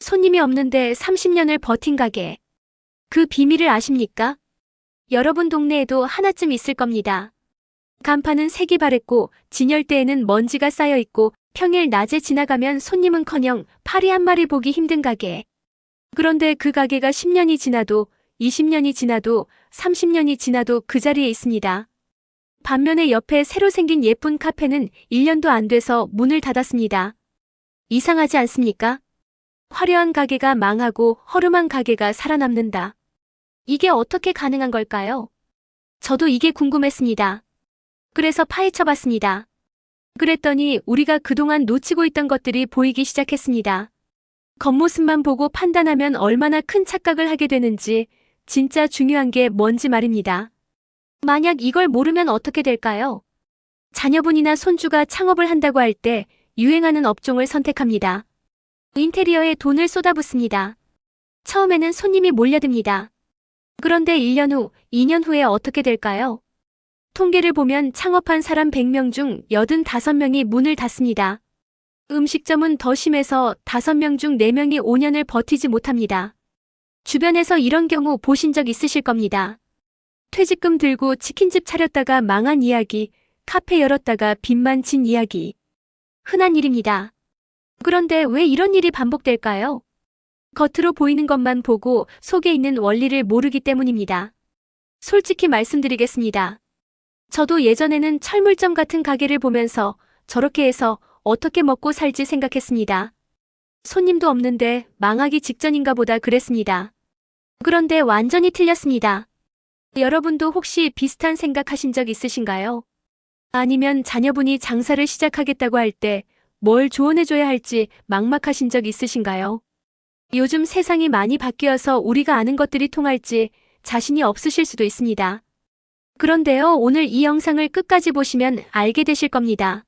손님이 없는데 30년을 버틴 가게. 그 비밀을 아십니까? 여러분 동네에도 하나쯤 있을 겁니다. 간판은 색이 바랬고 진열대에는 먼지가 쌓여있고 평일 낮에 지나가면 손님은커녕 파리 한 마리 보기 힘든 가게. 그런데 그 가게가 10년이 지나도 20년이 지나도 30년이 지나도 그 자리에 있습니다. 반면에 옆에 새로 생긴 예쁜 카페는 1년도 안 돼서 문을 닫았습니다. 이상하지 않습니까? 화려한 가게가 망하고 허름한 가게가 살아남는다. 이게 어떻게 가능한 걸까요? 저도 이게 궁금했습니다. 그래서 파헤쳐봤습니다. 그랬더니 우리가 그동안 놓치고 있던 것들이 보이기 시작했습니다. 겉모습만 보고 판단하면 얼마나 큰 착각을 하게 되는지 진짜 중요한 게 뭔지 말입니다. 만약 이걸 모르면 어떻게 될까요? 자녀분이나 손주가 창업을 한다고 할 때 유행하는 업종을 선택합니다. 인테리어에 돈을 쏟아붓습니다. 처음에는 손님이 몰려듭니다. 그런데 1년 후, 2년 후에 어떻게 될까요? 통계를 보면 창업한 사람 100명 중 85명이 문을 닫습니다. 음식점은 더 심해서 5명 중 4명이 5년을 버티지 못합니다. 주변에서 이런 경우 보신 적 있으실 겁니다. 퇴직금 들고 치킨집 차렸다가 망한 이야기, 카페 열었다가 빚만 진 이야기. 흔한 일입니다. 그런데 왜 이런 일이 반복될까요? 겉으로 보이는 것만 보고 속에 있는 원리를 모르기 때문입니다. 솔직히 말씀드리겠습니다. 저도 예전에는 철물점 같은 가게를 보면서 저렇게 해서 어떻게 먹고 살지 생각했습니다. 손님도 없는데 망하기 직전인가 보다 그랬습니다. 그런데 완전히 틀렸습니다. 여러분도 혹시 비슷한 생각하신 적 있으신가요? 아니면 자녀분이 장사를 시작하겠다고 할 때 뭘 조언해줘야 할지 막막하신 적 있으신가요? 요즘 세상이 많이 바뀌어서 우리가 아는 것들이 통할지 자신이 없으실 수도 있습니다. 그런데요, 오늘 이 영상을 끝까지 보시면 알게 되실 겁니다.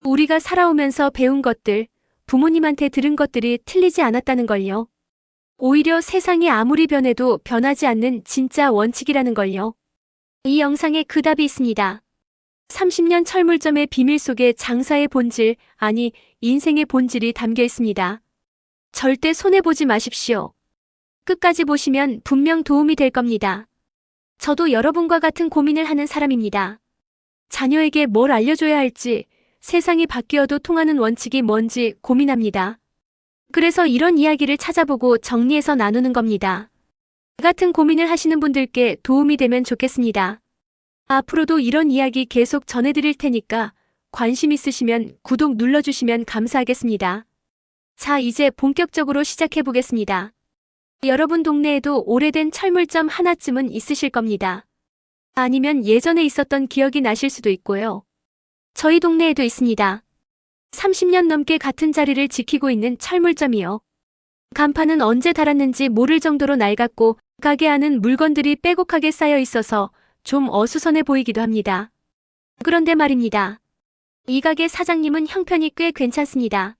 우리가 살아오면서 배운 것들, 부모님한테 들은 것들이 틀리지 않았다는 걸요. 오히려 세상이 아무리 변해도 변하지 않는 진짜 원칙이라는 걸요. 이 영상에 그 답이 있습니다. 30년 철물점의 비밀 속에 장사의 본질, 아니 인생의 본질이 담겨 있습니다. 절대 손해보지 마십시오. 끝까지 보시면 분명 도움이 될 겁니다. 저도 여러분과 같은 고민을 하는 사람입니다. 자녀에게 뭘 알려줘야 할지, 세상이 바뀌어도 통하는 원칙이 뭔지 고민합니다. 그래서 이런 이야기를 찾아보고 정리해서 나누는 겁니다. 같은 고민을 하시는 분들께 도움이 되면 좋겠습니다. 앞으로도 이런 이야기 계속 전해드릴 테니까 관심 있으시면 구독 눌러주시면 감사하겠습니다. 자, 이제 본격적으로 시작해보겠습니다. 여러분 동네에도 오래된 철물점 하나쯤은 있으실 겁니다. 아니면 예전에 있었던 기억이 나실 수도 있고요. 저희 동네에도 있습니다. 30년 넘게 같은 자리를 지키고 있는 철물점이요. 간판은 언제 달았는지 모를 정도로 낡았고 가게 안은 물건들이 빼곡하게 쌓여 있어서 좀 어수선해 보이기도 합니다. 그런데 말입니다. 이 가게 사장님은 형편이 꽤 괜찮습니다.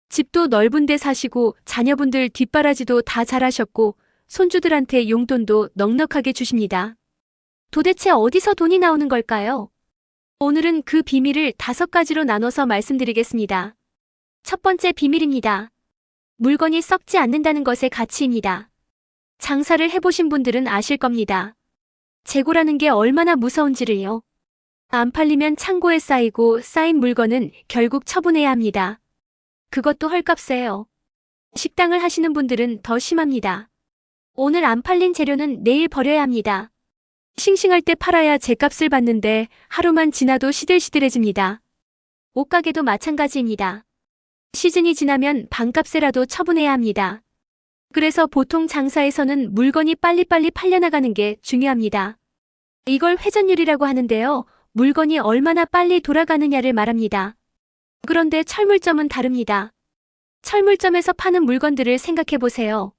집도 넓은 데 사시고 자녀분들 뒷바라지도 다 잘하셨고 손주들한테 용돈도 넉넉하게 주십니다. 도대체 어디서 돈이 나오는 걸까요? 오늘은 그 비밀을 5가지로 나눠서 말씀드리겠습니다. 첫 번째 비밀입니다. 물건이 썩지 않는다는 것의 가치입니다. 장사를 해보신 분들은 아실 겁니다. 재고라는 게 얼마나 무서운지를요. 안 팔리면 창고에 쌓이고 쌓인 물건은 결국 처분해야 합니다. 그것도 헐값에요. 식당을 하시는 분들은 더 심합니다. 오늘 안 팔린 재료는 내일 버려야 합니다. 싱싱할 때 팔아야 제값을 받는데 하루만 지나도 시들시들해집니다. 옷가게도 마찬가지입니다. 시즌이 지나면 반값에라도 처분해야 합니다. 그래서 보통 장사에서는 물건이 빨리빨리 팔려나가는 게 중요합니다. 이걸 회전율이라고 하는데요. 물건이 얼마나 빨리 돌아가느냐를 말합니다. 그런데 철물점은 다릅니다. 철물점에서 파는 물건들을 생각해보세요.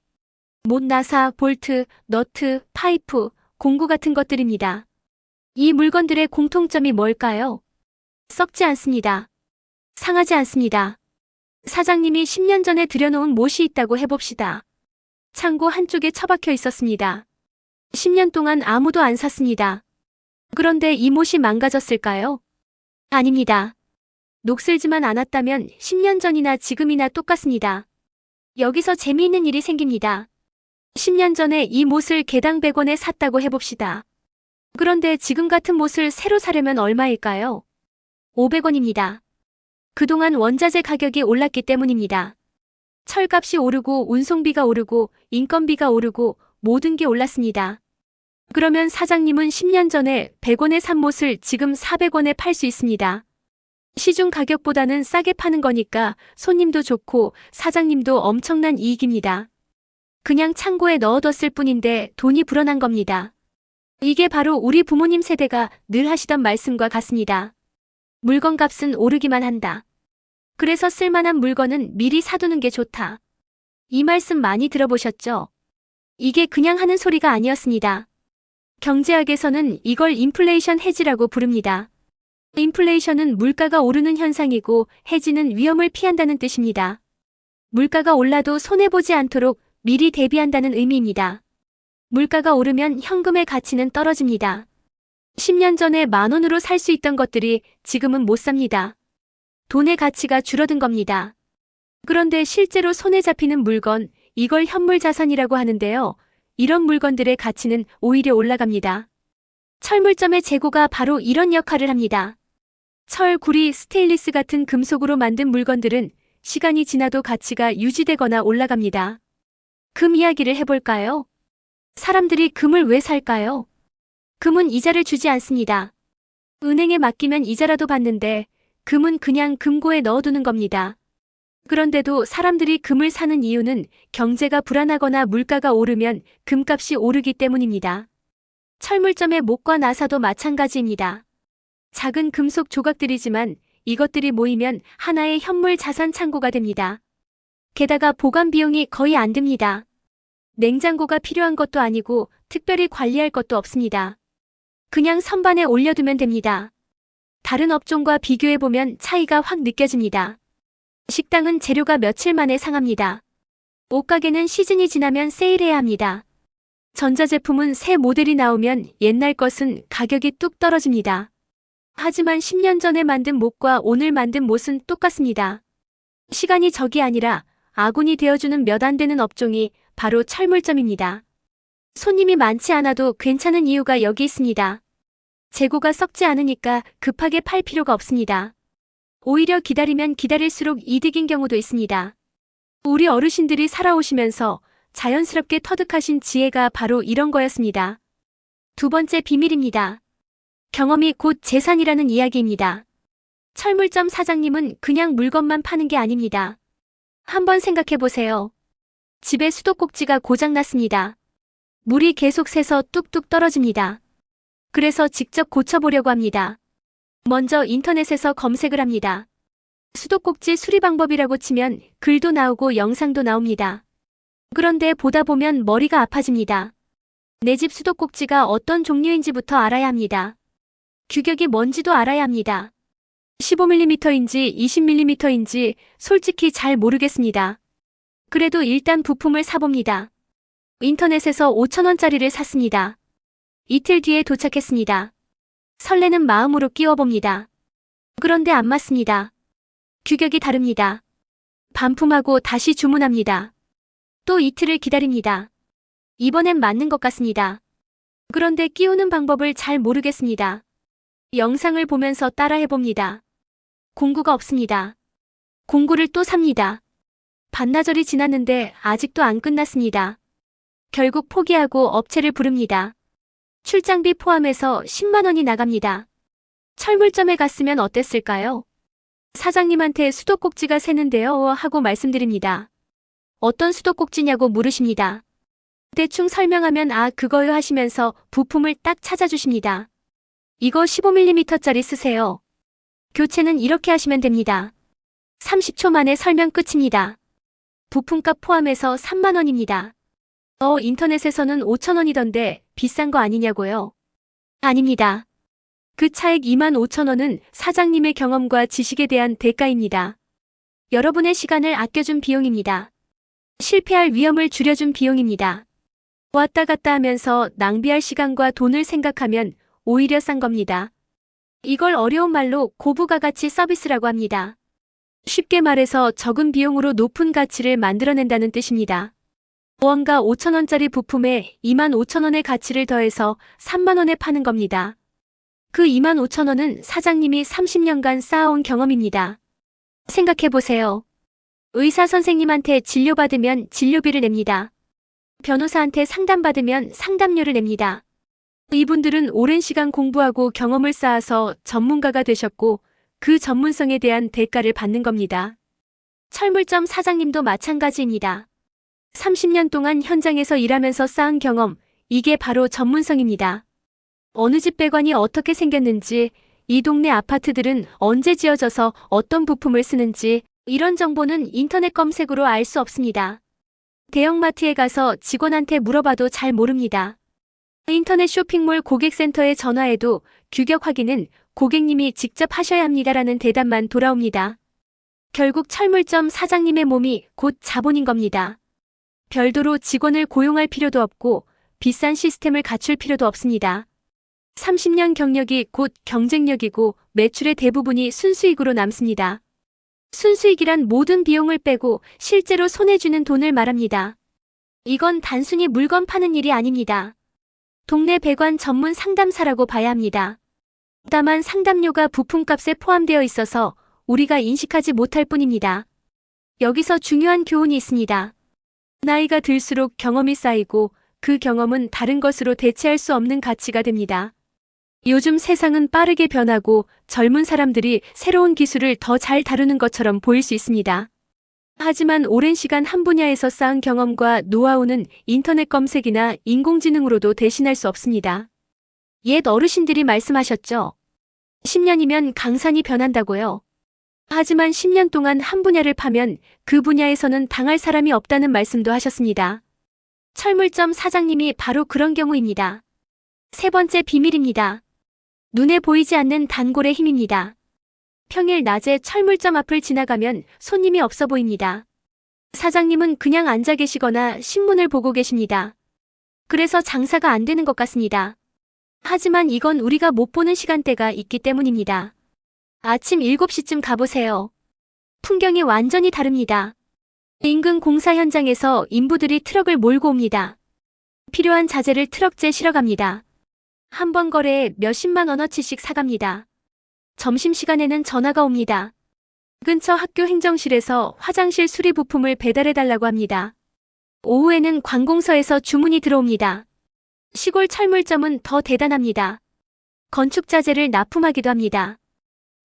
못나사, 볼트, 너트, 파이프, 공구 같은 것들입니다. 이 물건들의 공통점이 뭘까요? 썩지 않습니다. 상하지 않습니다. 사장님이 10년 전에 들여놓은 못이 있다고 해봅시다. 창고 한쪽에 처박혀 있었습니다. 10년 동안 아무도 안 샀습니다. 그런데 이 못이 망가졌을까요? 아닙니다. 녹슬지만 않았다면 10년 전이나 지금이나 똑같습니다. 여기서 재미있는 일이 생깁니다. 10년 전에 이 못을 개당 100원에 샀다고 해봅시다. 그런데 지금 같은 못을 새로 사려면 얼마일까요? 500원입니다. 그동안 원자재 가격이 올랐기 때문입니다. 철값이 오르고 운송비가 오르고 인건비가 오르고 모든 게 올랐습니다. 그러면 사장님은 10년 전에 100원에 산 못을 지금 400원에 팔 수 있습니다. 시중 가격보다는 싸게 파는 거니까 손님도 좋고 사장님도 엄청난 이익입니다. 그냥 창고에 넣어뒀을 뿐인데 돈이 불어난 겁니다. 이게 바로 우리 부모님 세대가 늘 하시던 말씀과 같습니다. 물건 값은 오르기만 한다. 그래서 쓸만한 물건은 미리 사두는 게 좋다. 이 말씀 많이 들어보셨죠? 이게 그냥 하는 소리가 아니었습니다. 경제학에서는 이걸 인플레이션 헤지라고 부릅니다. 인플레이션은 물가가 오르는 현상이고 헤지는 위험을 피한다는 뜻입니다. 물가가 올라도 손해보지 않도록 미리 대비한다는 의미입니다. 물가가 오르면 현금의 가치는 떨어집니다. 10년 전에 10,000원으로 살 수 있던 것들이 지금은 못 삽니다. 돈의 가치가 줄어든 겁니다. 그런데 실제로 손에 잡히는 물건, 이걸 현물자산이라고 하는데요. 이런 물건들의 가치는 오히려 올라갑니다. 철물점의 재고가 바로 이런 역할을 합니다. 철, 구리, 스테인리스 같은 금속으로 만든 물건들은 시간이 지나도 가치가 유지되거나 올라갑니다. 금 이야기를 해볼까요? 사람들이 금을 왜 살까요? 금은 이자를 주지 않습니다. 은행에 맡기면 이자라도 받는데 금은 그냥 금고에 넣어두는 겁니다. 그런데도 사람들이 금을 사는 이유는 경제가 불안하거나 물가가 오르면 금값이 오르기 때문입니다. 철물점의 못과 나사도 마찬가지입니다. 작은 금속 조각들이지만 이것들이 모이면 하나의 현물 자산 창고가 됩니다. 게다가 보관 비용이 거의 안 듭니다. 냉장고가 필요한 것도 아니고 특별히 관리할 것도 없습니다. 그냥 선반에 올려두면 됩니다. 다른 업종과 비교해보면 차이가 확 느껴집니다. 식당은 재료가 며칠 만에 상합니다. 옷가게는 시즌이 지나면 세일해야 합니다. 전자제품은 새 모델이 나오면 옛날 것은 가격이 뚝 떨어집니다. 하지만 10년 전에 만든 못과 오늘 만든 못은 똑같습니다. 시간이 적이 아니라 아군이 되어주는 몇 안 되는 업종이 바로 철물점입니다. 손님이 많지 않아도 괜찮은 이유가 여기 있습니다. 재고가 썩지 않으니까 급하게 팔 필요가 없습니다. 오히려 기다리면 기다릴수록 이득인 경우도 있습니다. 우리 어르신들이 살아오시면서 자연스럽게 터득하신 지혜가 바로 이런 거였습니다. 두 번째 비밀입니다. 경험이 곧 재산이라는 이야기입니다. 철물점 사장님은 그냥 물건만 파는 게 아닙니다. 한번 생각해 보세요. 집에 수도꼭지가 고장났습니다. 물이 계속 새서 뚝뚝 떨어집니다. 그래서 직접 고쳐보려고 합니다. 먼저 인터넷에서 검색을 합니다. 수도꼭지 수리 방법이라고 치면 글도 나오고 영상도 나옵니다. 그런데 보다 보면 머리가 아파집니다. 내 집 수도꼭지가 어떤 종류인지부터 알아야 합니다. 규격이 뭔지도 알아야 합니다. 15mm인지 20mm인지 솔직히 잘 모르겠습니다. 그래도 일단 부품을 사봅니다. 인터넷에서 5,000원짜리를 샀습니다. 이틀 뒤에 도착했습니다. 설레는 마음으로 끼워봅니다. 그런데 안 맞습니다. 규격이 다릅니다. 반품하고 다시 주문합니다. 또 이틀을 기다립니다. 이번엔 맞는 것 같습니다. 그런데 끼우는 방법을 잘 모르겠습니다. 영상을 보면서 따라해봅니다. 공구가 없습니다. 공구를 또 삽니다. 반나절이 지났는데 아직도 안 끝났습니다. 결국 포기하고 업체를 부릅니다. 출장비 포함해서 10만 원이 나갑니다. 철물점에 갔으면 어땠을까요? 사장님한테 수도꼭지가 새는데요 하고 말씀드립니다. 어떤 수도꼭지냐고 물으십니다. 대충 설명하면 아 그거요 하시면서 부품을 딱 찾아주십니다. 이거 15mm짜리 쓰세요. 교체는 이렇게 하시면 됩니다. 30초 만에 설명 끝입니다. 부품값 포함해서 3만 원입니다. 인터넷에서는 5,000원이던데 비싼 거 아니냐고요? 아닙니다. 그 차액 25,000원은 사장님의 경험과 지식에 대한 대가입니다. 여러분의 시간을 아껴준 비용입니다. 실패할 위험을 줄여준 비용입니다. 왔다 갔다 하면서 낭비할 시간과 돈을 생각하면 오히려 싼 겁니다. 이걸 어려운 말로 고부가가치 서비스라고 합니다. 쉽게 말해서 적은 비용으로 높은 가치를 만들어낸다는 뜻입니다. 무언가 5,000원짜리 부품에 25,000원의 가치를 더해서 3만원에 파는 겁니다. 그 25,000원은 사장님이 30년간 쌓아온 경험입니다. 생각해보세요. 의사 선생님한테 진료받으면 진료비를 냅니다. 변호사한테 상담받으면 상담료를 냅니다. 이분들은 오랜 시간 공부하고 경험을 쌓아서 전문가가 되셨고 그 전문성에 대한 대가를 받는 겁니다. 철물점 사장님도 마찬가지입니다. 30년 동안 현장에서 일하면서 쌓은 경험, 이게 바로 전문성입니다. 어느 집 배관이 어떻게 생겼는지, 이 동네 아파트들은 언제 지어져서 어떤 부품을 쓰는지, 이런 정보는 인터넷 검색으로 알 수 없습니다. 대형마트에 가서 직원한테 물어봐도 잘 모릅니다. 인터넷 쇼핑몰 고객센터에 전화해도 규격 확인은 고객님이 직접 하셔야 합니다라는 대답만 돌아옵니다. 결국 철물점 사장님의 몸이 곧 자본인 겁니다. 별도로 직원을 고용할 필요도 없고 비싼 시스템을 갖출 필요도 없습니다. 30년 경력이 곧 경쟁력이고 매출의 대부분이 순수익으로 남습니다. 순수익이란 모든 비용을 빼고 실제로 손에 쥐는 돈을 말합니다. 이건 단순히 물건 파는 일이 아닙니다. 동네 배관 전문 상담사라고 봐야 합니다. 다만 상담료가 부품값에 포함되어 있어서 우리가 인식하지 못할 뿐입니다. 여기서 중요한 교훈이 있습니다. 나이가 들수록 경험이 쌓이고 그 경험은 다른 것으로 대체할 수 없는 가치가 됩니다. 요즘 세상은 빠르게 변하고 젊은 사람들이 새로운 기술을 더 잘 다루는 것처럼 보일 수 있습니다. 하지만 오랜 시간 한 분야에서 쌓은 경험과 노하우는 인터넷 검색이나 인공지능으로도 대신할 수 없습니다. 옛 어르신들이 말씀하셨죠. 10년이면 강산이 변한다고요. 하지만 10년 동안 한 분야를 파면 그 분야에서는 당할 사람이 없다는 말씀도 하셨습니다. 철물점 사장님이 바로 그런 경우입니다. 세 번째 비밀입니다. 눈에 보이지 않는 단골의 힘입니다. 평일 낮에 철물점 앞을 지나가면 손님이 없어 보입니다. 사장님은 그냥 앉아 계시거나 신문을 보고 계십니다. 그래서 장사가 안 되는 것 같습니다. 하지만 이건 우리가 못 보는 시간대가 있기 때문입니다. 아침 7시쯤 가보세요. 풍경이 완전히 다릅니다. 인근 공사 현장에서 인부들이 트럭을 몰고 옵니다. 필요한 자재를 트럭째 실어 갑니다. 한 번 거래에 몇십만 원어치씩 사갑니다. 점심시간에는 전화가 옵니다. 근처 학교 행정실에서 화장실 수리 부품을 배달해달라고 합니다. 오후에는 관공서에서 주문이 들어옵니다. 시골 철물점은 더 대단합니다. 건축자재를 납품하기도 합니다.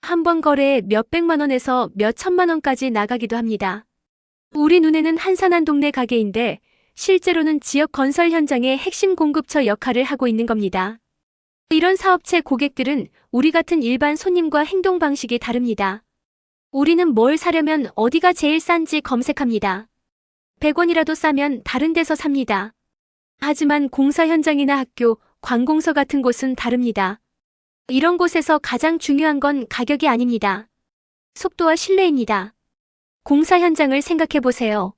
한 번 거래에 몇백만 원에서 몇천만 원까지 나가기도 합니다. 우리 눈에는 한산한 동네 가게인데 실제로는 지역 건설 현장의 핵심 공급처 역할을 하고 있는 겁니다. 이런 사업체 고객들은 우리 같은 일반 손님과 행동 방식이 다릅니다. 우리는 뭘 사려면 어디가 제일 싼지 검색합니다. 100원이라도 싸면 다른 데서 삽니다. 하지만 공사 현장이나 학교, 관공서 같은 곳은 다릅니다. 이런 곳에서 가장 중요한 건 가격이 아닙니다. 속도와 신뢰입니다. 공사 현장을 생각해 보세요.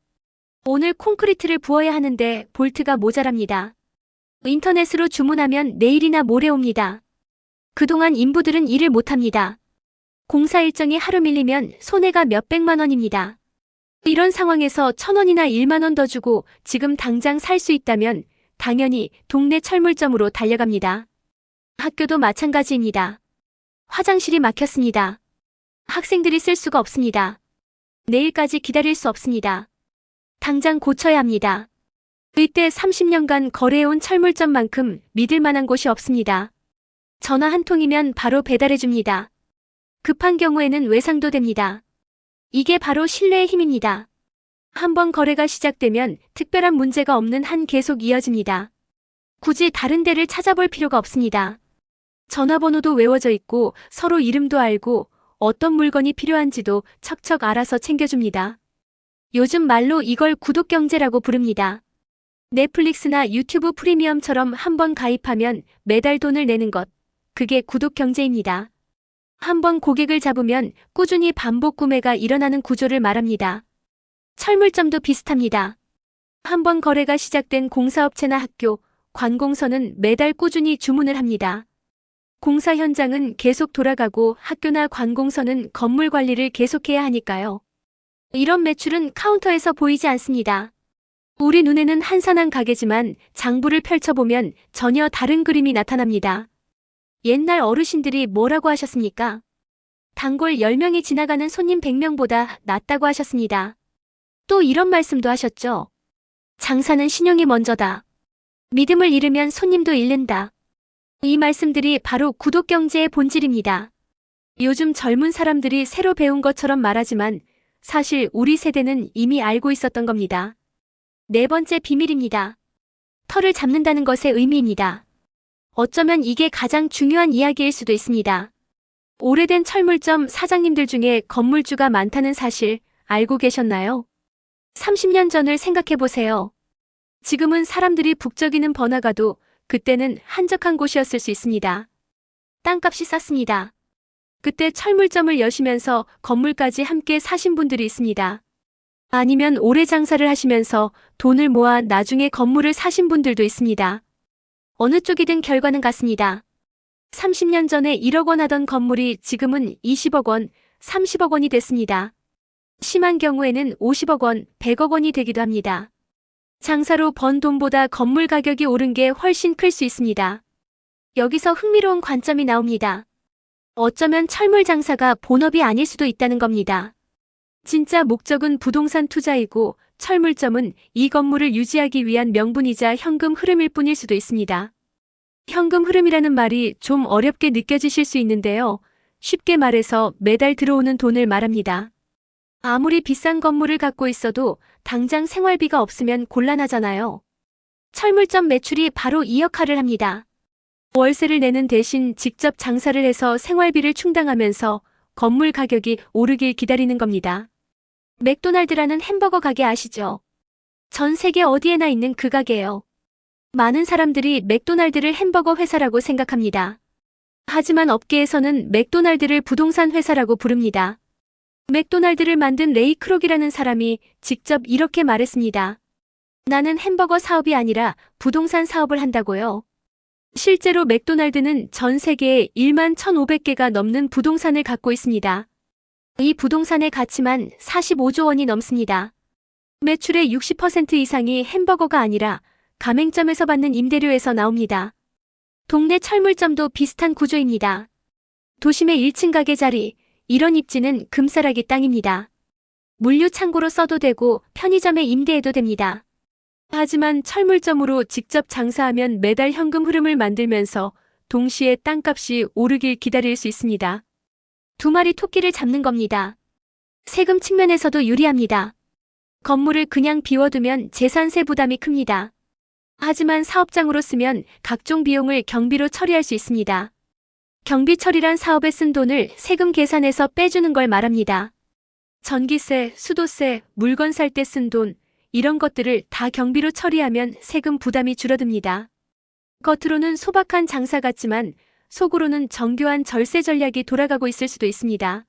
오늘 콘크리트를 부어야 하는데 볼트가 모자랍니다. 인터넷으로 주문하면 내일이나 모레 옵니다. 그동안 인부들은 일을 못합니다. 공사 일정이 하루 밀리면 손해가 몇백만 원입니다. 이런 상황에서 1,000원이나 1만 원 더 주고 지금 당장 살 수 있다면 당연히 동네 철물점으로 달려갑니다. 학교도 마찬가지입니다. 화장실이 막혔습니다. 학생들이 쓸 수가 없습니다. 내일까지 기다릴 수 없습니다. 당장 고쳐야 합니다. 이때 30년간 거래해온 철물점만큼 믿을 만한 곳이 없습니다. 전화 한 통이면 바로 배달해줍니다. 급한 경우에는 외상도 됩니다. 이게 바로 신뢰의 힘입니다. 한번 거래가 시작되면 특별한 문제가 없는 한 계속 이어집니다. 굳이 다른 데를 찾아볼 필요가 없습니다. 전화번호도 외워져 있고 서로 이름도 알고 어떤 물건이 필요한지도 척척 알아서 챙겨줍니다. 요즘 말로 이걸 구독경제라고 부릅니다. 넷플릭스나 유튜브 프리미엄처럼 한번 가입하면 매달 돈을 내는 것, 그게 구독경제입니다. 한번 고객을 잡으면 꾸준히 반복 구매가 일어나는 구조를 말합니다. 철물점도 비슷합니다. 한번 거래가 시작된 공사업체나 학교, 관공서는 매달 꾸준히 주문을 합니다. 공사 현장은 계속 돌아가고 학교나 관공서는 건물 관리를 계속해야 하니까요. 이런 매출은 카운터에서 보이지 않습니다. 우리 눈에는 한산한 가게지만 장부를 펼쳐보면 전혀 다른 그림이 나타납니다. 옛날 어르신들이 뭐라고 하셨습니까? 단골 10명이 지나가는 손님 100명보다 낫다고 하셨습니다. 또 이런 말씀도 하셨죠. 장사는 신용이 먼저다. 믿음을 잃으면 손님도 잃는다. 이 말씀들이 바로 구독 경제의 본질입니다. 요즘 젊은 사람들이 새로 배운 것처럼 말하지만 사실 우리 세대는 이미 알고 있었던 겁니다. 네 번째 비밀입니다. 털을 잡는다는 것의 의미입니다. 어쩌면 이게 가장 중요한 이야기일 수도 있습니다. 오래된 철물점 사장님들 중에 건물주가 많다는 사실 알고 계셨나요? 30년 전을 생각해보세요. 지금은 사람들이 북적이는 번화가도 그때는 한적한 곳이었을 수 있습니다. 땅값이 쌌습니다. 그때 철물점을 여시면서 건물까지 함께 사신 분들이 있습니다. 아니면 오래 장사를 하시면서 돈을 모아 나중에 건물을 사신 분들도 있습니다. 어느 쪽이든 결과는 같습니다. 30년 전에 1억 원 하던 건물이 지금은 20억 원, 30억 원이 됐습니다. 심한 경우에는 50억 원, 100억 원이 되기도 합니다. 장사로 번 돈보다 건물 가격이 오른 게 훨씬 클 수 있습니다. 여기서 흥미로운 관점이 나옵니다. 어쩌면 철물 장사가 본업이 아닐 수도 있다는 겁니다. 진짜 목적은 부동산 투자이고 철물점은 이 건물을 유지하기 위한 명분이자 현금 흐름일 뿐일 수도 있습니다. 현금 흐름이라는 말이 좀 어렵게 느껴지실 수 있는데요. 쉽게 말해서 매달 들어오는 돈을 말합니다. 아무리 비싼 건물을 갖고 있어도 당장 생활비가 없으면 곤란하잖아요. 철물점 매출이 바로 이 역할을 합니다. 월세를 내는 대신 직접 장사를 해서 생활비를 충당하면서 건물 가격이 오르길 기다리는 겁니다. 맥도날드라는 햄버거 가게 아시죠? 전 세계 어디에나 있는 그 가게예요. 많은 사람들이 맥도날드를 햄버거 회사라고 생각합니다. 하지만 업계에서는 맥도날드를 부동산 회사라고 부릅니다. 맥도날드를 만든 레이 크록이라는 사람이 직접 이렇게 말했습니다. 나는 햄버거 사업이 아니라 부동산 사업을 한다고요. 실제로 맥도날드는 전 세계에 1만 1,500개가 넘는 부동산을 갖고 있습니다. 이 부동산의 가치만 45조 원이 넘습니다. 매출의 60% 이상이 햄버거가 아니라 가맹점에서 받는 임대료에서 나옵니다. 동네 철물점도 비슷한 구조입니다. 도심의 1층 가게 자리, 이런 입지는 금싸라기 땅입니다. 물류 창고로 써도 되고 편의점에 임대해도 됩니다. 하지만 철물점으로 직접 장사하면 매달 현금 흐름을 만들면서 동시에 땅값이 오르길 기다릴 수 있습니다. 두 마리 토끼를 잡는 겁니다. 세금 측면에서도 유리합니다. 건물을 그냥 비워두면 재산세 부담이 큽니다. 하지만 사업장으로 쓰면 각종 비용을 경비로 처리할 수 있습니다. 경비 처리란 사업에 쓴 돈을 세금 계산에서 빼주는 걸 말합니다. 전기세, 수도세, 물건 살 때 쓴 돈, 이런 것들을 다 경비로 처리하면 세금 부담이 줄어듭니다. 겉으로는 소박한 장사 같지만 속으로는 정교한 절세 전략이 돌아가고 있을 수도 있습니다.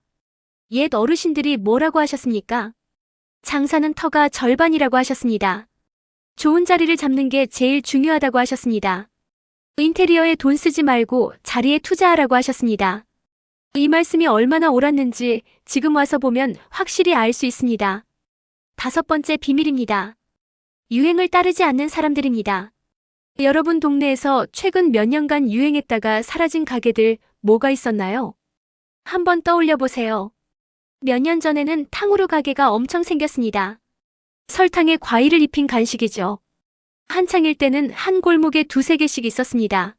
옛 어르신들이 뭐라고 하셨습니까? 장사는 터가 절반이라고 하셨습니다. 좋은 자리를 잡는 게 제일 중요하다고 하셨습니다. 인테리어에 돈 쓰지 말고 자리에 투자하라고 하셨습니다. 이 말씀이 얼마나 옳았는지 지금 와서 보면 확실히 알 수 있습니다. 다섯 번째 비밀입니다. 유행을 따르지 않는 사람들입니다. 여러분 동네에서 최근 몇 년간 유행했다가 사라진 가게들 뭐가 있었나요? 한번 떠올려 보세요. 몇 년 전에는 탕후루 가게가 엄청 생겼습니다. 설탕에 과일을 입힌 간식이죠. 한창일 때는 한 골목에 두세 개씩 있었습니다.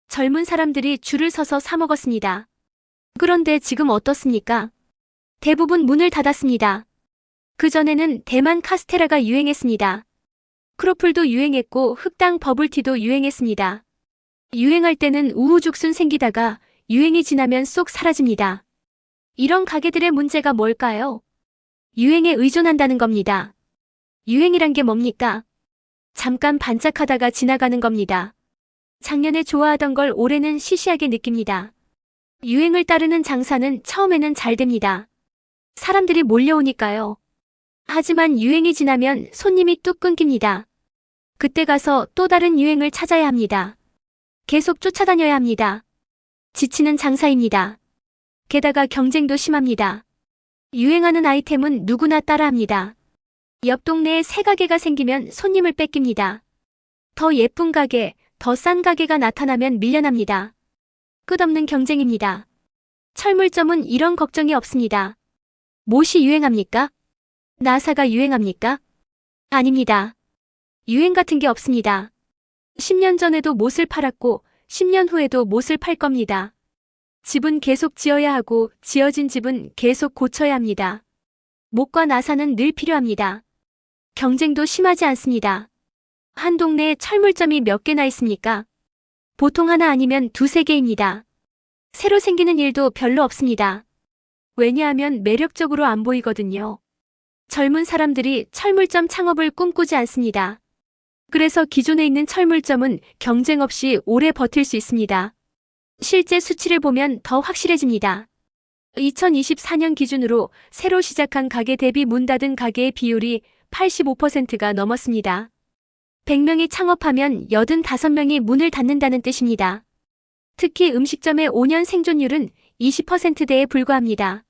젊은 사람들이 줄을 서서 사 먹었습니다. 그런데 지금 어떻습니까? 대부분 문을 닫았습니다. 그전에는 대만 카스테라가 유행했습니다. 크로플도 유행했고 흑당 버블티도 유행했습니다. 유행할 때는 우후죽순 생기다가 유행이 지나면 쏙 사라집니다. 이런 가게들의 문제가 뭘까요? 유행에 의존한다는 겁니다. 유행이란 게 뭡니까? 잠깐 반짝하다가 지나가는 겁니다. 작년에 좋아하던 걸 올해는 시시하게 느낍니다. 유행을 따르는 장사는 처음에는 잘 됩니다. 사람들이 몰려오니까요. 하지만 유행이 지나면 손님이 뚝 끊깁니다. 그때 가서 또 다른 유행을 찾아야 합니다. 계속 쫓아다녀야 합니다. 지치는 장사입니다. 게다가 경쟁도 심합니다. 유행하는 아이템은 누구나 따라합니다. 옆 동네에 새 가게가 생기면 손님을 뺏깁니다. 더 예쁜 가게, 더 싼 가게가 나타나면 밀려납니다. 끝없는 경쟁입니다. 철물점은 이런 걱정이 없습니다. 무엇이 유행합니까? 나사가 유행합니까? 아닙니다. 유행 같은 게 없습니다. 10년 전에도 못을 팔았고 10년 후에도 못을 팔 겁니다. 집은 계속 지어야 하고 지어진 집은 계속 고쳐야 합니다. 못과 나사는 늘 필요합니다. 경쟁도 심하지 않습니다. 한 동네에 철물점이 몇 개나 있습니까? 보통 하나 아니면 두세 개입니다. 새로 생기는 일도 별로 없습니다. 왜냐하면 매력적으로 안 보이거든요. 젊은 사람들이 철물점 창업을 꿈꾸지 않습니다. 그래서 기존에 있는 철물점은 경쟁 없이 오래 버틸 수 있습니다. 실제 수치를 보면 더 확실해집니다. 2024년 기준으로 새로 시작한 가게 대비 문 닫은 가게의 비율이 85%가 넘었습니다. 100명이 창업하면 85명이 문을 닫는다는 뜻입니다. 특히 음식점의 5년 생존율은 20%대에 불과합니다.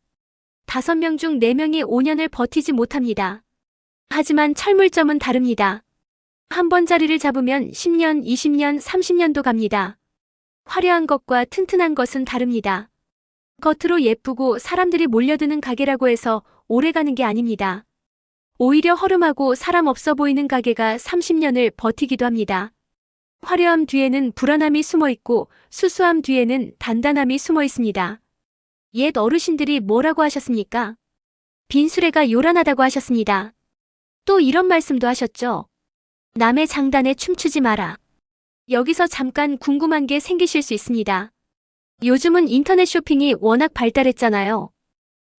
5명 중 4명이 5년을 버티지 못합니다. 하지만 철물점은 다릅니다. 한 번 자리를 잡으면 10년, 20년, 30년도 갑니다. 화려한 것과 튼튼한 것은 다릅니다. 겉으로 예쁘고 사람들이 몰려드는 가게라고 해서 오래 가는 게 아닙니다. 오히려 허름하고 사람 없어 보이는 가게가 30년을 버티기도 합니다. 화려함 뒤에는 불안함이 숨어 있고 수수함 뒤에는 단단함이 숨어 있습니다. 옛 어르신들이 뭐라고 하셨습니까? 빈수레가 요란하다고 하셨습니다. 또 이런 말씀도 하셨죠. 남의 장단에 춤추지 마라. 여기서 잠깐 궁금한 게 생기실 수 있습니다. 요즘은 인터넷 쇼핑이 워낙 발달했잖아요.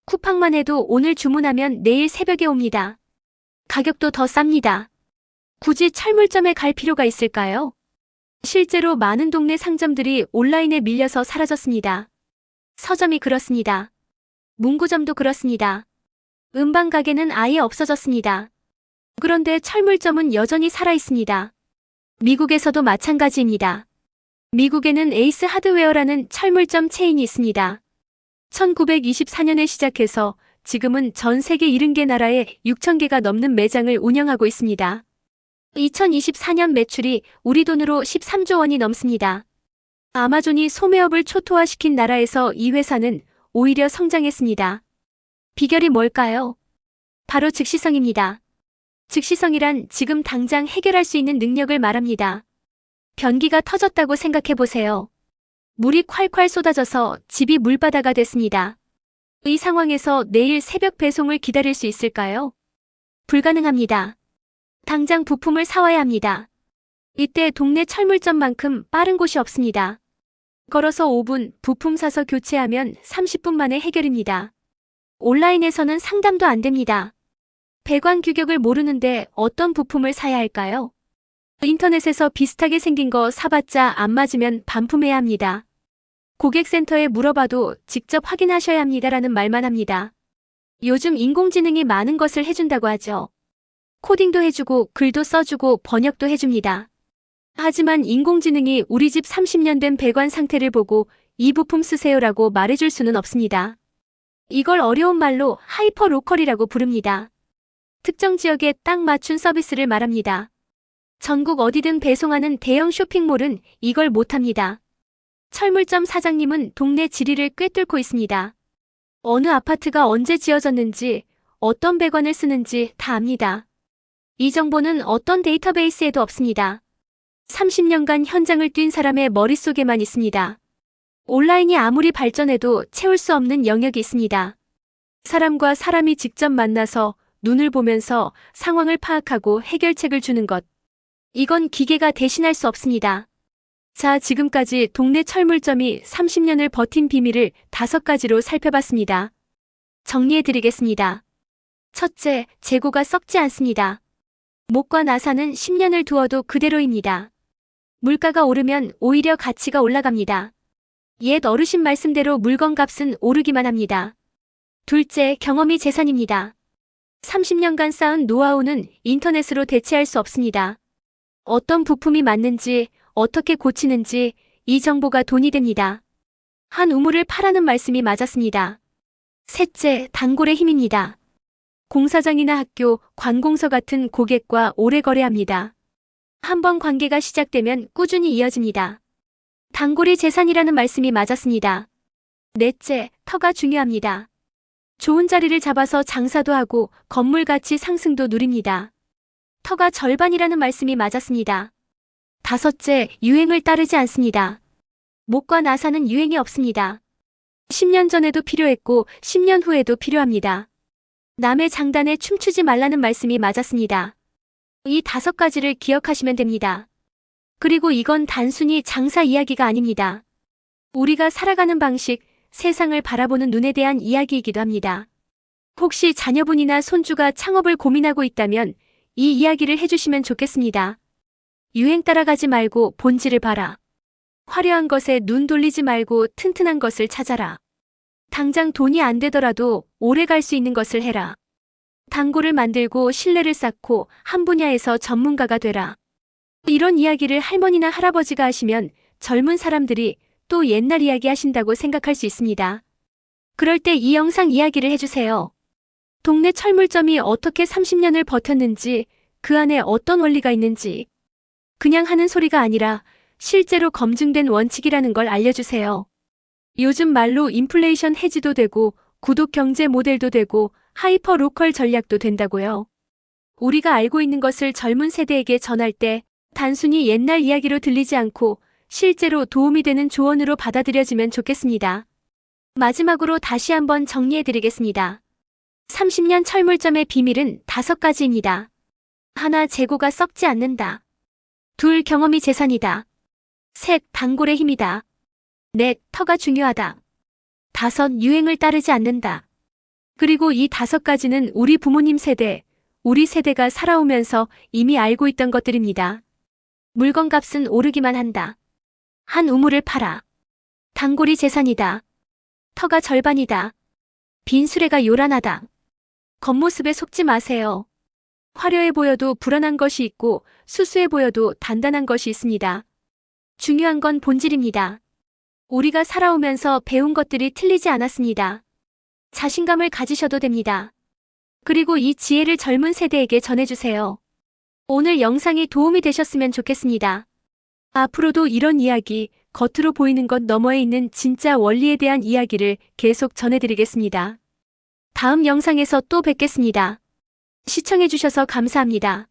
쿠팡만 해도 오늘 주문하면 내일 새벽에 옵니다. 가격도 더 쌉니다. 굳이 철물점에 갈 필요가 있을까요? 실제로 많은 동네 상점들이 온라인에 밀려서 사라졌습니다. 서점이 그렇습니다. 문구점도 그렇습니다. 음반 가게는 아예 없어졌습니다. 그런데 철물점은 여전히 살아있습니다. 미국에서도 마찬가지입니다. 미국에는 에이스 하드웨어라는 철물점 체인이 있습니다. 1924년에 시작해서 지금은 전 세계 70개 나라에 6,000개가 넘는 매장을 운영하고 있습니다. 2024년 매출이 우리 돈으로 13조 원이 넘습니다. 아마존이 소매업을 초토화시킨 나라에서 이 회사는 오히려 성장했습니다. 비결이 뭘까요? 바로 즉시성입니다. 즉시성이란 지금 당장 해결할 수 있는 능력을 말합니다. 변기가 터졌다고 생각해보세요. 물이 콸콸 쏟아져서 집이 물바다가 됐습니다. 이 상황에서 내일 새벽 배송을 기다릴 수 있을까요? 불가능합니다. 당장 부품을 사와야 합니다. 이때 동네 철물점만큼 빠른 곳이 없습니다. 걸어서 5분, 부품 사서 교체하면 30분 만에 해결입니다. 온라인에서는 상담도 안 됩니다. 배관 규격을 모르는데 어떤 부품을 사야 할까요? 인터넷에서 비슷하게 생긴 거 사봤자 안 맞으면 반품해야 합니다. 고객센터에 물어봐도 직접 확인하셔야 합니다라는 말만 합니다. 요즘 인공지능이 많은 것을 해준다고 하죠. 코딩도 해주고 글도 써주고 번역도 해줍니다. 하지만 인공지능이 우리 집 30년 된 배관 상태를 보고 이 부품 쓰세요라고 말해줄 수는 없습니다. 이걸 어려운 말로 하이퍼로컬이라고 부릅니다. 특정 지역에 딱 맞춘 서비스를 말합니다. 전국 어디든 배송하는 대형 쇼핑몰은 이걸 못합니다. 철물점 사장님은 동네 지리를 꿰뚫고 있습니다. 어느 아파트가 언제 지어졌는지, 어떤 배관을 쓰는지 다 압니다. 이 정보는 어떤 데이터베이스에도 없습니다. 30년간 현장을 뛴 사람의 머릿속에만 있습니다. 온라인이 아무리 발전해도 채울 수 없는 영역이 있습니다. 사람과 사람이 직접 만나서 눈을 보면서 상황을 파악하고 해결책을 주는 것. 이건 기계가 대신할 수 없습니다. 자, 지금까지 동네 철물점이 30년을 버틴 비밀을 5가지로 살펴봤습니다. 정리해드리겠습니다. 첫째, 재고가 썩지 않습니다. 못과 나사는 10년을 두어도 그대로입니다. 물가가 오르면 오히려 가치가 올라갑니다. 옛 어르신 말씀대로 물건 값은 오르기만 합니다. 둘째, 경험이 재산입니다. 30년간 쌓은 노하우는 인터넷으로 대체할 수 없습니다. 어떤 부품이 맞는지, 어떻게 고치는지 이 정보가 돈이 됩니다. 한 우물을 파라는 말씀이 맞았습니다. 셋째, 단골의 힘입니다. 공사장이나 학교, 관공서 같은 고객과 오래 거래합니다. 한번 관계가 시작되면 꾸준히 이어집니다. 단골이 재산이라는 말씀이 맞았습니다. 넷째, 터가 중요합니다. 좋은 자리를 잡아서 장사도 하고 건물 가치 상승도 누립니다. 터가 절반이라는 말씀이 맞았습니다. 다섯째, 유행을 따르지 않습니다. 목과 나사는 유행이 없습니다. 10년 전에도 필요했고 10년 후에도 필요합니다. 남의 장단에 춤추지 말라는 말씀이 맞았습니다. 이 5가지를 기억하시면 됩니다. 그리고 이건 단순히 장사 이야기가 아닙니다. 우리가 살아가는 방식, 세상을 바라보는 눈에 대한 이야기이기도 합니다. 혹시 자녀분이나 손주가 창업을 고민하고 있다면 이 이야기를 해주시면 좋겠습니다. 유행 따라가지 말고 본질을 봐라. 화려한 것에 눈 돌리지 말고 튼튼한 것을 찾아라. 당장 돈이 안 되더라도 오래 갈 수 있는 것을 해라. 단골을 만들고 신뢰를 쌓고 한 분야에서 전문가가 되라. 이런 이야기를 할머니나 할아버지가 하시면 젊은 사람들이 또 옛날 이야기 하신다고 생각할 수 있습니다. 그럴 때 이 영상 이야기를 해주세요. 동네 철물점이 어떻게 30년을 버텼는지, 그 안에 어떤 원리가 있는지, 그냥 하는 소리가 아니라 실제로 검증된 원칙이라는 걸 알려주세요. 요즘 말로 인플레이션 해지도 되고 구독 경제 모델도 되고 하이퍼 로컬 전략도 된다고요. 우리가 알고 있는 것을 젊은 세대에게 전할 때 단순히 옛날 이야기로 들리지 않고 실제로 도움이 되는 조언으로 받아들여지면 좋겠습니다. 마지막으로 다시 한번 정리해드리겠습니다. 30년 철물점의 비밀은 5가지입니다. 하나, 재고가 썩지 않는다. 둘, 경험이 재산이다. 셋, 단골의 힘이다. 넷, 터가 중요하다. 다섯, 유행을 따르지 않는다. 그리고 이 5가지는 우리 부모님 세대, 우리 세대가 살아오면서 이미 알고 있던 것들입니다. 물건값은 오르기만 한다. 한 우물을 팔아. 단골이 재산이다. 터가 절반이다. 빈 수레가 요란하다. 겉모습에 속지 마세요. 화려해 보여도 불안한 것이 있고 수수해 보여도 단단한 것이 있습니다. 중요한 건 본질입니다. 우리가 살아오면서 배운 것들이 틀리지 않았습니다. 자신감을 가지셔도 됩니다. 그리고 이 지혜를 젊은 세대에게 전해주세요. 오늘 영상이 도움이 되셨으면 좋겠습니다. 앞으로도 이런 이야기, 겉으로 보이는 것 너머에 있는 진짜 원리에 대한 이야기를 계속 전해드리겠습니다. 다음 영상에서 또 뵙겠습니다. 시청해주셔서 감사합니다.